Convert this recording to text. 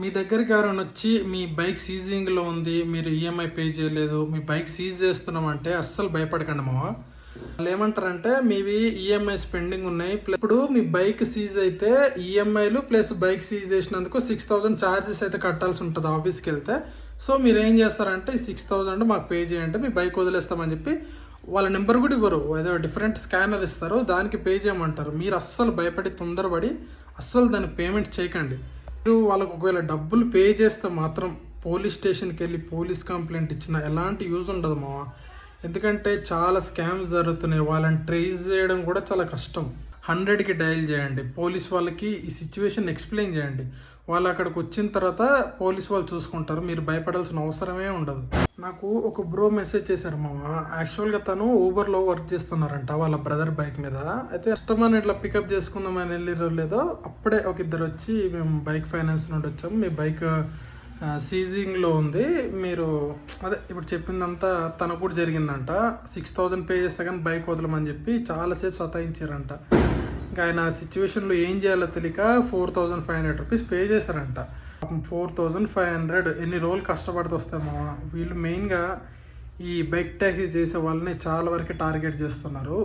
మీ దగ్గరికి ఎవరైనా వచ్చి మీ బైక్ సీజింగ్లో ఉంది, మీరు ఈఎంఐ పే చేయలేదు, మీ బైక్ సీజ్ చేస్తున్నామంటే అస్సలు భయపడకండి మావా. వాళ్ళు ఏమంటారంటే మీవి ఈఎంఐస్ పెండింగ్ ఉన్నాయి, ఇప్పుడు మీ బైక్ సీజ్ అయితే ఈఎంఐలు ప్లస్ బైక్ సీజ్ చేసినందుకు 6,000 ఛార్జెస్ అయితే కట్టాల్సి ఉంటుంది ఆఫీస్కి వెళ్తే. సో మీరు ఏం చేస్తారంటే ఈ 6,000 మాకు పే చేయండి, మీ బైక్ వదిలేస్తామని చెప్పి వాళ్ళ నెంబర్ కూడా ఇవ్వరు, ఏదో డిఫరెంట్ స్కానర్ ఇస్తారు, దానికి పే చేయమంటారు. మీరు అస్సలు భయపడి తొందరపడి అస్సలు దానికి పేమెంట్ చేయకండి. మీరు వాళ్ళకు ఒకవేళ డబ్బులు పే చేస్తే మాత్రం పోలీస్ స్టేషన్కి వెళ్ళి పోలీస్ కంప్లైంట్ ఇచ్చిన ఎలాంటి యూజ్ ఉండదు మావా. ఎందుకంటే చాలా స్కామ్స్ జరుగుతున్నాయి, వాళ్ళని ట్రేస్ చేయడం కూడా చాలా కష్టం. 100కి డయల్ చేయండి, పోలీస్ వాళ్ళకి ఈ సిచ్యువేషన్ ఎక్స్ప్లెయిన్ చేయండి. వాళ్ళు అక్కడికి వచ్చిన తర్వాత పోలీస్ వాళ్ళు చూసుకుంటారు, మీరు భయపడాల్సిన అవసరమే ఉండదు. నాకు ఒక బ్రో మెసేజ్ చేశారు మామ. యాక్చువల్గా తను ఊబర్లో వర్క్ చేస్తున్నారంట వాళ్ళ బ్రదర్ బైక్ మీద. అయితే కస్టమర్ని ఇట్లా పికప్ చేసుకుందామని వెళ్ళిరో లేదో అప్పుడే ఒక ఇద్దరు వచ్చి మేము బైక్ ఫైనాన్స్ నుండి వచ్చాము, మీ బైక్ సీజింగ్లో ఉంది, మీరు అదే ఇప్పుడు చెప్పిందంతా తనకు కూడా జరిగిందంట, 6,000 పే చేస్తే కానీ బైక్ వదలమని చెప్పి చాలాసేపు సతాయించారంట. ఇంకా ఆయన సిచ్యువేషన్లో ఏం చేయాలో తెలియక 4,500 రూపీస్ పే చేశారంట. 4,500 ఎన్ని రోజులు కష్టపడితే వస్తామో. వీళ్ళు మెయిన్గా ఈ బైక్ ట్యాక్సీ చేసే వాళ్ళని చాలా వరకు టార్గెట్ చేస్తున్నారు.